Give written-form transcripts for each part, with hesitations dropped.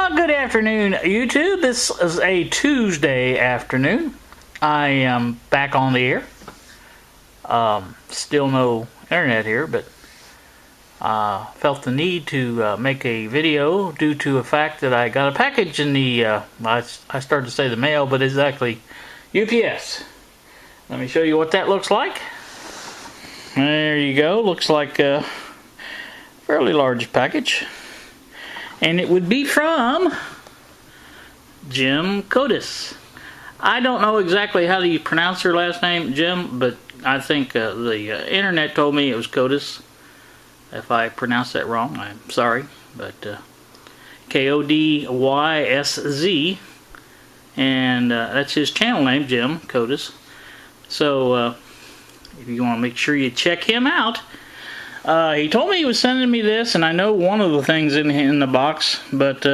Good afternoon, YouTube. This is a Tuesday afternoon. I am back on the air. Still no internet here, but felt the need to make a video due to the fact that I got a package in the, I started to say the mail, but it's actually UPS. Let me show you what that looks like. There you go. Looks like a fairly large package. And it would be from Jim Kodysz. I don't know exactly how you pronounce her last name, Jim, but I think the internet told me it was Kodysz. If I pronounced that wrong, I'm sorry. But Kodysz, and that's his channel name, Jim Kodysz. So if you want to make sure you check him out. He told me he was sending me this, and I know one of the things in the box, but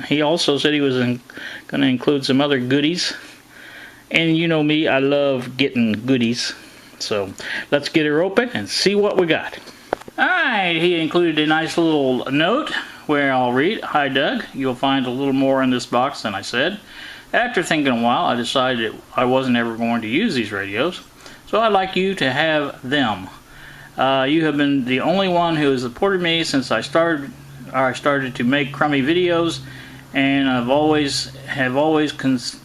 he also said he was going to include some other goodies. And you know me, I love getting goodies. So let's get her open and see what we got. Alright, he included a nice little note where I'll read, "Hi Doug, you'll find a little more in this box than I said. After thinking a while, I decided I wasn't ever going to use these radios, so I'd like you to have them. You have been the only one who has supported me since I started to make crummy videos, and have always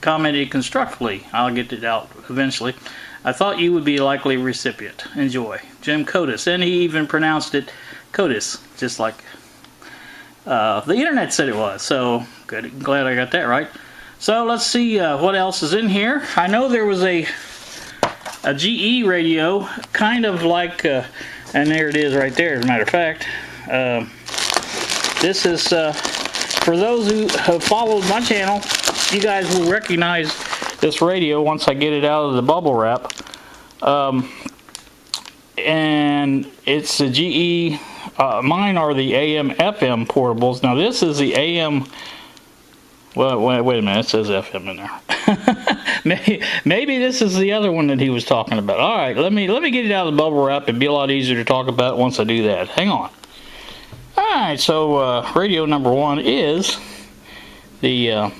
commented constructively. I'll get it out eventually. I thought you would be a likely recipient. Enjoy, Jim Kodysz." And he even pronounced it Kodysz, just like the internet said it was. So good, glad I got that right. So let's see what else is in here. I know there was a GE radio, kind of like, and there it is right there, as a matter of fact. This is, for those who have followed my channel, you guys will recognize this radio once I get it out of the bubble wrap. And it's the GE, mine are the AM FM portables. Now this is the AM, well, wait a minute, it says FM in there. Maybe this is the other one that he was talking about. All right, let me get it out of the bubble wrap. It'd be a lot easier to talk about once I do that. Hang on. All right, so radio number one is the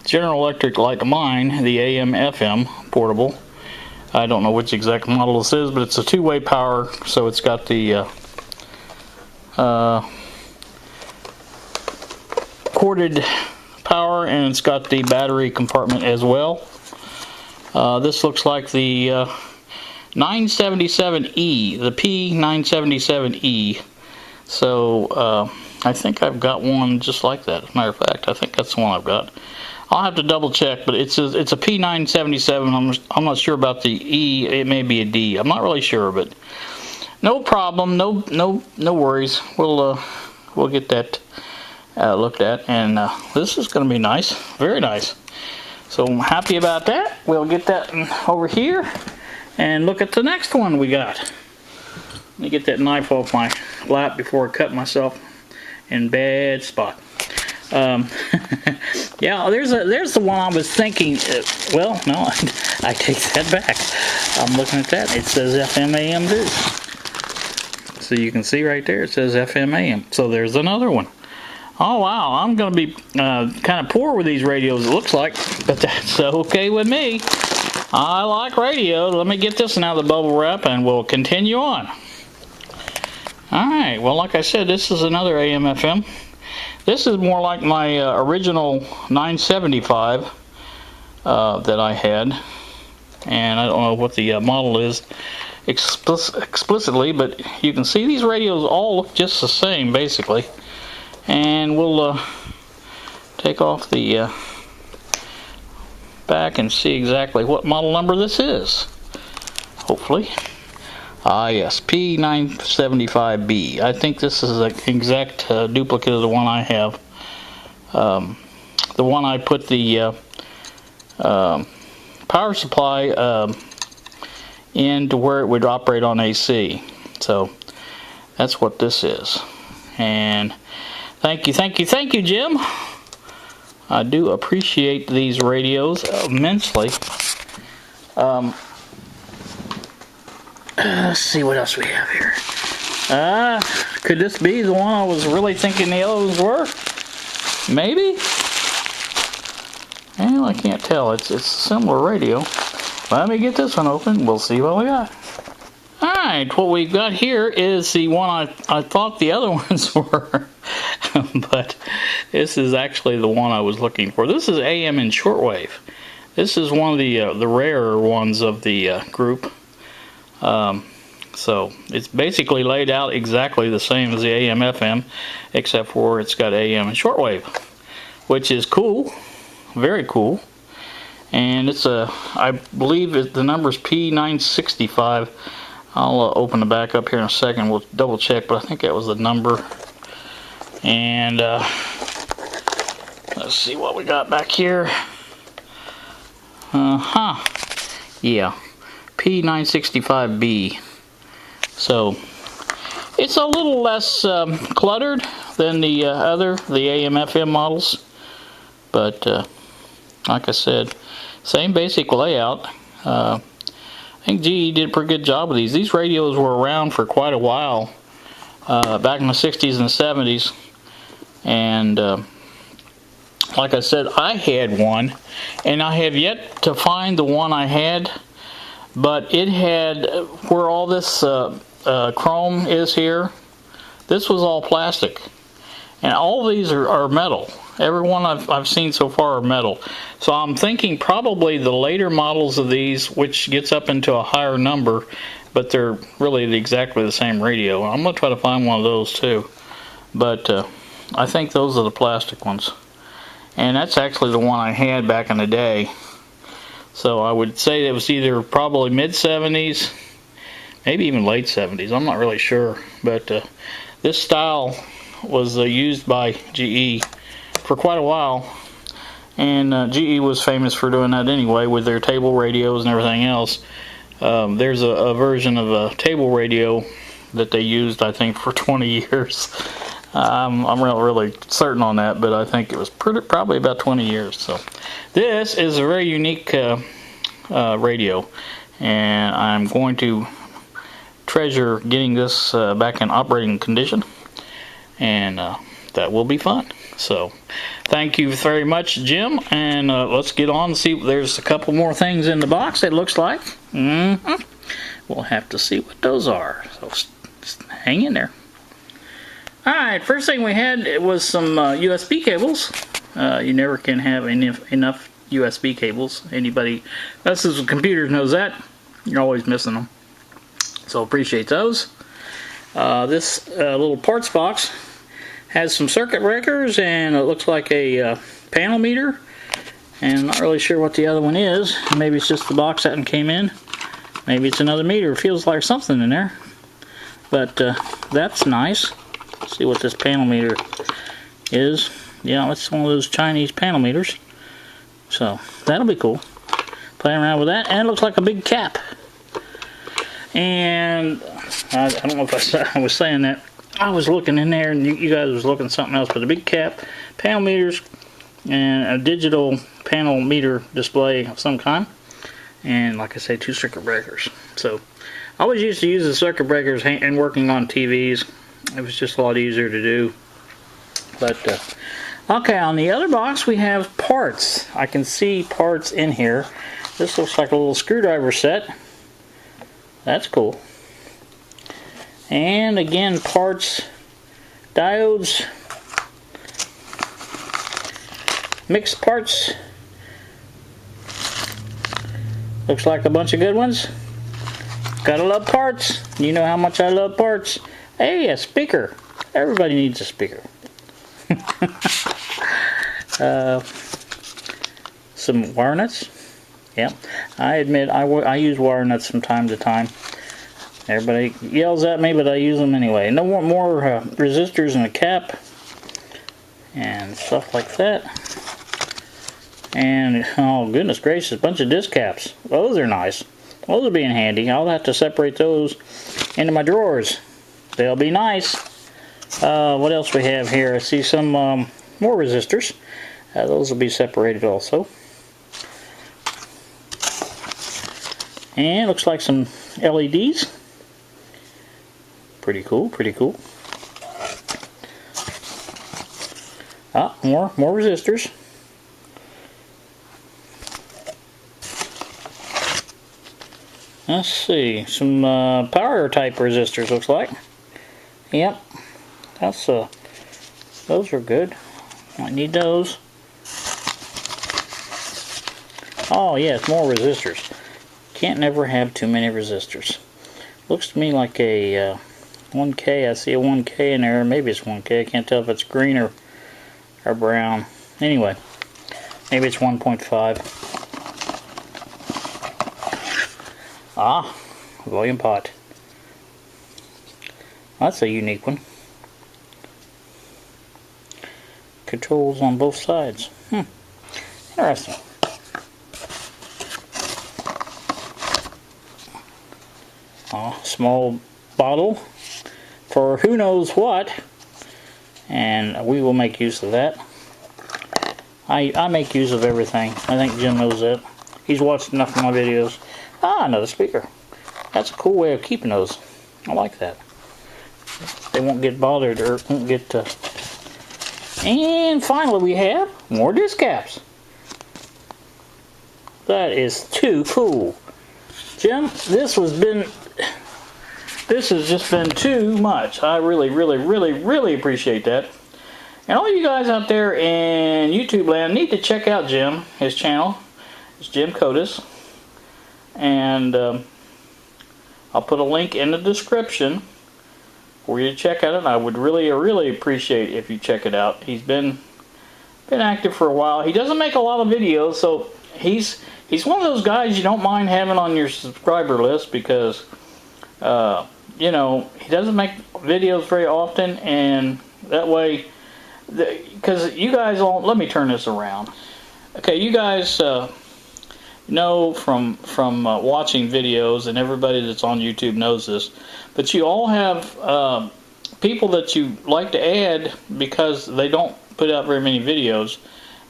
General Electric, like mine, the AM FM portable. I don't know which exact model this is, but it's a two-way power, so it's got the corded power, and it's got the battery compartment as well. This looks like the 977E, the P977E. So I think I've got one just like that. As a matter of fact, I think that's the one I've got. I'll have to double check, but it's a P977. I'm not sure about the E. It may be a D. I'm not really sure, but no problem. No worries. We'll get that looked at, and this is going to be nice, very nice. So I'm happy about that. We'll get that over here and look at the next one we got. Let me get that knife off my lap before I cut myself in bad spot. Yeah, there's the one I was thinking. Well, no, I take that back. I'm looking at that. It says FM AM too. So you can see right there, it says FM AM. So there's another one. Oh wow, I'm going to be kind of poor with these radios, it looks like, but that's okay with me. I like radio. Let me get this one out of the bubble wrap and we'll continue on. Alright, well, like I said, this is another AM FM. This is more like my original 975 that I had, and I don't know what the model is explicitly, but you can see these radios all look just the same, basically. And we'll take off the back and see exactly what model number this is, hopefully. Yes, P975B. I think this is an exact duplicate of the one I have. The one I put the power supply in to where it would operate on AC. So that's what this is. And Thank you, Jim. I do appreciate these radios immensely. Let's see what else we have here. Could this be the one I was really thinking the others were? Maybe? Well, I can't tell. It's a similar radio. Let me get this one open. We'll see what we got. Alright, what we've got here is the one I thought the other ones were. But this is actually the one I was looking for. This is AM and shortwave. This is one of the rarer ones of the group. So it's basically laid out exactly the same as the AM FM, except for it's got AM and shortwave, which is cool, very cool. And it's I believe the number's P965. I'll open the back up here in a second. We'll double check, but I think that was the number. And let's see what we got back here. Yeah, P965B. So it's a little less cluttered than the the AM/FM models, but like I said, same basic layout. I think GE did a pretty good job with these. These radios were around for quite a while, back in the 60s and 70s, and like I said, I had one, and I have yet to find the one I had, but it had, where all this chrome is here, this was all plastic, and all of these are metal. Every one I've seen so far are metal. So I'm thinking probably the later models of these, which gets up into a higher number, but they're really exactly the same radio. I'm going to try to find one of those too. But I think those are the plastic ones. And that's actually the one I had back in the day. So I would say it was either probably mid-70s, maybe even late 70s. I'm not really sure. But this style was used by GE for quite a while, and GE was famous for doing that anyway with their table radios and everything else. There's a version of a table radio that they used, I think, for 20 years. I'm not really certain on that, but I think it was probably about 20 years. So this is a very unique radio, and I'm going to treasure getting this back in operating condition, and that will be fun. So thank you very much, Jim, and let's get on and see. There's a couple more things in the box, it looks like. We'll have to see what those are, so just hang in there. Alright, first thing we had was some USB cables. You never can have enough USB cables. Anybody that's with computers knows that. You're always missing them, so appreciate those. This little parts box has some circuit breakers, and it looks like a panel meter, and I'm not really sure what the other one is. Maybe it's just the box that one came in. Maybe it's another meter. It feels like something in there, but that's nice. Let's see what this panel meter is. Yeah, it's one of those Chinese panel meters, so that'll be cool. Playing around with that, and it looks like a big cap. And I don't know if I was saying that. I was looking in there, and you guys was looking at something else, but a big cap, panel meters, and a digital panel meter display of some kind, and like I say, 2 circuit breakers. So I always used to use the circuit breakers and working on TVs. It was just a lot easier to do. But okay, on the other box we have parts. I can see parts in here. This looks like a little screwdriver set. That's cool. And again, parts, diodes, mixed parts. Looks like a bunch of good ones. Gotta love parts. You know how much I love parts. Hey, a speaker. Everybody needs a speaker. Some wire nuts. Yeah, I admit I use wire nuts from time to time. Everybody yells at me, but I use them anyway. No more resistors in a cap and stuff like that. And oh goodness gracious, a bunch of disc caps. Those are nice. Those will be in handy. I'll have to separate those into my drawers. They'll be nice. What else we have here? I see some more resistors. Those will be separated also. And looks like some LEDs. Pretty cool, pretty cool. More resistors. Let's see, some power type resistors looks like. Yep, that's those are good. Might need those. Oh yes, more resistors. Can't never have too many resistors. Looks to me like a 1K. I see a 1K in there. Maybe it's 1K. I can't tell if it's green or brown. Anyway, maybe it's 1.5. Volume pot. That's a unique one. Controls on both sides. Interesting. Small bottle for who knows what, and we will make use of that. I make use of everything. I think Jim knows that. He's watched enough of my videos. Another speaker. That's a cool way of keeping those. I like that. They won't get bothered or won't get... And finally we have more disc caps. That is too cool. Jim, this has just been too much. I really appreciate that. And all you guys out there in YouTube land need to check out Jim. His channel is Jim Kodysz. And I'll put a link in the description for you to check out it. I would really appreciate if you check it out. He's been active for a while. He doesn't make a lot of videos, so he's one of those guys you don't mind having on your subscriber list because you know, he doesn't make videos very often, and that way, because you guys all, let me turn this around. Okay, you guys know from watching videos, and everybody that's on YouTube knows this, but you all have people that you like to add because they don't put out very many videos,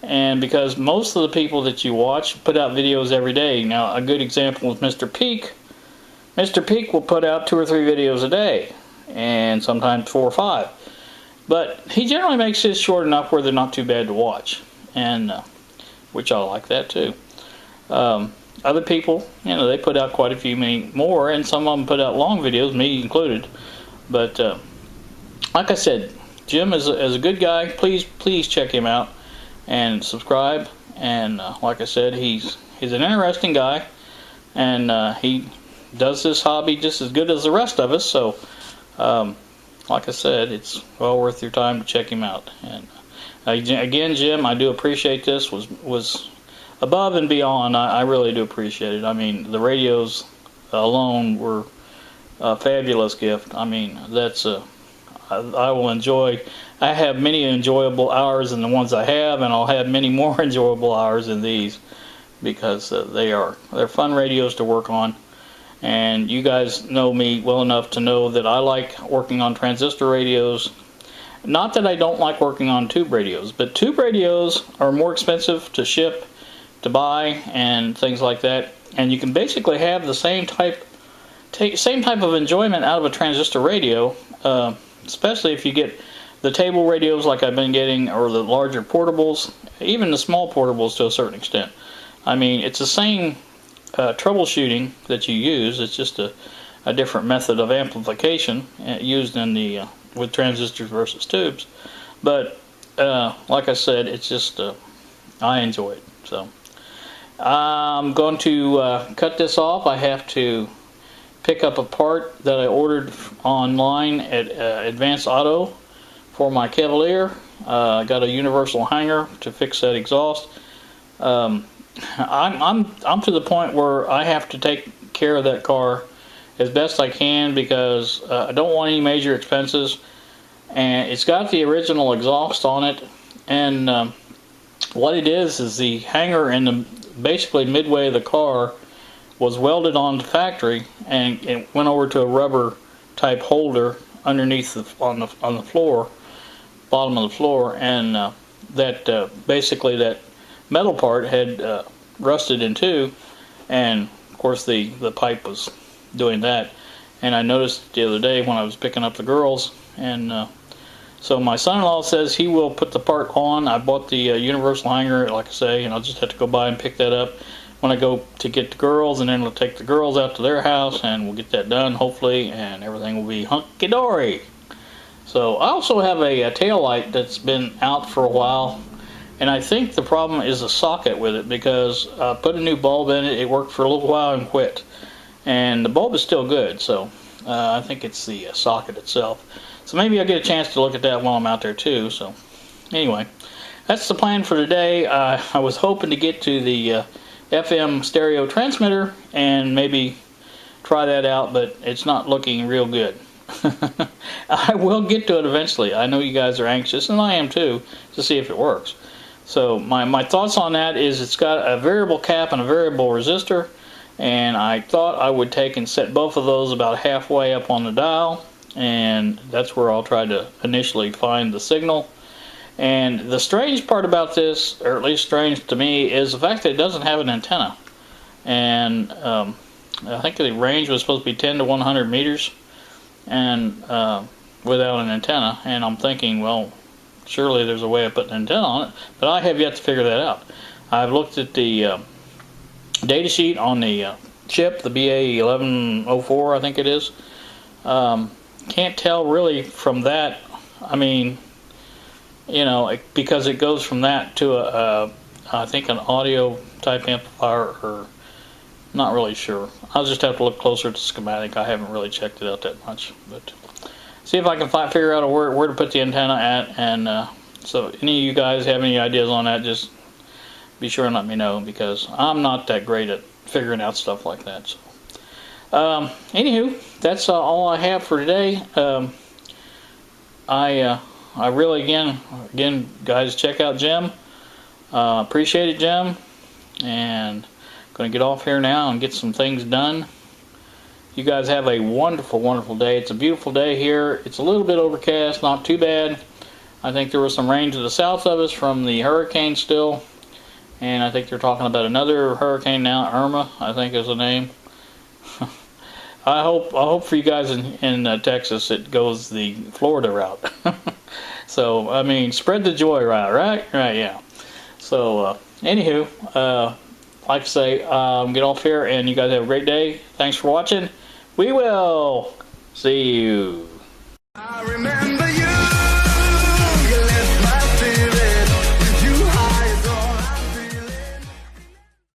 and because most of the people that you watch put out videos every day. Now, a good example is Mr. Peak. Mr. Peak will put out 2 or 3 videos a day, and sometimes 4 or 5. But he generally makes his short enough where they're not too bad to watch, and which I like that too. Other people, you know, they put out quite a few more, and some of them put out long videos, me included. But like I said, Jim is a good guy. Please check him out and subscribe. And like I said, he's an interesting guy, and he does this hobby just as good as the rest of us. So like I said, it's well worth your time to check him out. And again, Jim, I do appreciate this. Was above and beyond. I really do appreciate it. I mean, the radios alone were a fabulous gift. I mean, that's I will enjoy. I have many enjoyable hours in the ones I have, and I'll have many more enjoyable hours in these because they're fun radios to work on. And you guys know me well enough to know that I like working on transistor radios. Not that I don't like working on tube radios, but tube radios are more expensive to ship, to buy, and things like that. And you can basically have the same type of enjoyment out of a transistor radio, especially if you get the table radios like I've been getting, or the larger portables, even the small portables to a certain extent. I mean, it's the same troubleshooting that you use. It's just a different method of amplification used in the with transistors versus tubes. But like I said, it's just I enjoy it. So I'm going to cut this off. I have to pick up a part that I ordered online at Advanced Auto for my Cavalier. I got a universal hanger to fix that exhaust. I'm to the point where I have to take care of that car as best I can because I don't want any major expenses, and it's got the original exhaust on it, and what it is the hanger in the basically midway of the car was welded on the factory, and it went over to a rubber type holder underneath on the floor, bottom of the floor, and that basically that metal part had rusted in two, and of course the pipe was doing that. And I noticed the other day when I was picking up the girls, and so my son-in-law says he will put the part on. I bought the universal hanger, like I say, and I'll just have to go by and pick that up when I go to get the girls, and then we'll take the girls out to their house, and we'll get that done, hopefully, and everything will be hunky-dory. So I also have a tail light that's been out for a while, and I think the problem is the socket with it, because I put a new bulb in it. It worked for a little while and quit, and the bulb is still good, so I think it's the socket itself. So maybe I'll get a chance to look at that while I'm out there too. So anyway, that's the plan for today. I was hoping to get to the FM stereo transmitter and maybe try that out, but it's not looking real good. I will get to it eventually. I know you guys are anxious, and I am too, to see if it works. So my thoughts on that is it's got a variable cap and a variable resistor, and I thought I would take and set both of those about halfway up on the dial, and that's where I'll try to initially find the signal. And the strange part about this, or at least strange to me, is the fact that it doesn't have an antenna. And I think the range was supposed to be 10 to 100 meters, and without an antenna. And I'm thinking, well, surely there's a way of putting an antenna on it, but I have yet to figure that out. I've looked at the data sheet on the chip, the BA1104, I think it is. Can't tell really from that. I mean, you know, because it goes from that to I think an audio type amplifier, or not really sure. I'll just have to look closer at the schematic. I haven't really checked it out that much, but see if I can figure out where to put the antenna at. And so any of you guys have any ideas on that, just be sure and let me know, because I'm not that great at figuring out stuff like that. So anywho, that's all I have for today. I really, again, guys, check out Jim. Appreciate it, Jim. And going to get off here now and get some things done. You guys have a wonderful, wonderful day. It's a beautiful day here. It's a little bit overcast, not too bad. I think there was some rain to the south of us from the hurricane still. And I think they're talking about another hurricane now, Irma, I think is the name. I hope for you guys in Texas it goes the Florida route. So, I mean, spread the joy route, right? Right, yeah. So, anywho, like I say, get off here, and you guys have a great day. Thanks for watching. We will see you.